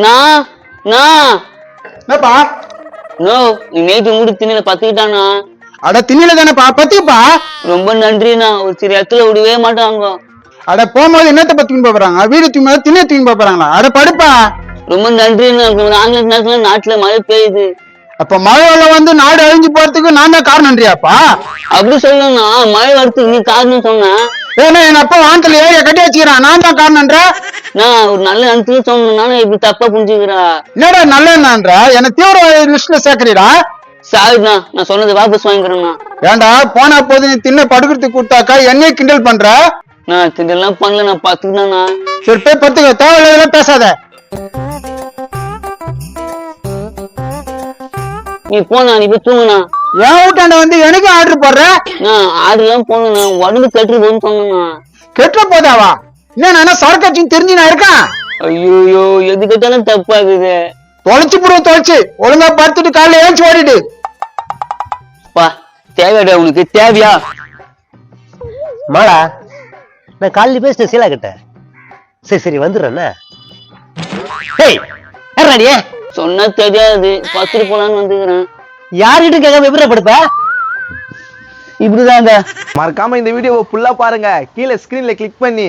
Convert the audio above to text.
நான் நான் என்னப்பா? நோ நீ நேற்று மூடி திண்ணில பத்துக்கிட்டானா? அட திண்ணில தானேப்பா, பத்திப்பா. ரொம்ப நன்றிண்ணா. ஒரு சில இடத்துல விடவே மாட்டாங்க. அட போகும்போது என்னத்தை பத்தின்னு போறாங்க? வீடு தூங்க திண்ணை தூங்க போறாங்களா? அட படுப்பா. ரொம்ப நன்றிண்ணா. ஆங்கில நேரத்துல நாட்டுல மழை பெய்யுது. அப்ப மழை வெள்ளம் வந்து நாடு அழிஞ்சு போறதுக்கு நான் தான் காரணம்ன்றியாப்பா? அப்படி சொல்லணும்னா மழை வரத்துக்கு நீ காரணம் சொன்ன. ஏன்னா என் அப்பா வானத்துல ஏரிய கட்டி வச்சுக்கிறான், நான் தான் காரணம்ன்ற. நான் ஒரு நல்ல இடத்துல சொன்னா இப்படி தப்பா புரிஞ்சுக்கிறா. என்னடா நல்ல என்னன்ற? என்ன தீவிர லிஸ்ட்ல சேர்க்கிறீடா? சாரிண்ணா, நான் சொன்னதை வாபஸ் வாங்கிக்கிறேண்ணா. ஏன்டா போனா போது நீ திண்ணை படுக்கிறதுக்கு கொடுத்தாக்கா என்னைய கிண்டல் பண்ற? நான் இதெல்லாம் பண்ணல, நான் பாத்துக்கிட்டேண்ணா. சரி போய் பத்துக்க, தேவையில்லாம் பேசாத. நீ போனா, நீ போய் தூங்குண்ணா. என் வீட்டாண்ட வந்து எனக்கு ஆர்டர் போடுற? நான் ஆடுலாம் போனா உடம்பு கெட்டு போன்னு சொன்னா. கெட்ட போதாவா? என்ன சரக்காட்சின்னு தெரிஞ்சு நான் இருக்கேன். ஐயோ எது கேட்டாலும் தப்பாகுது. தொலைச்சு போடுவோம், தொலைச்சு ஒழுங்கா பார்த்துட்டு காலையில ஏஞ்சி ஓடிடு. பா தேவையாடா உனக்கு? தேவையா? மாடா நான் காலையில் பேசிட்டேன் சீலா கிட்ட. சரி வந்துடுறேண்ணா. சொன்னா தெரியாது, பத்துட்டு போலான்னு வந்துக்கிறேன். யார்கிட்ட கேட்காம எப்படி படுப்ப? இப்படிதான். மறக்காம இந்த வீடியோவை ஃபுல்லா பாருங்க, கீழே ஸ்கிரீன்ல கிளிக் பண்ணி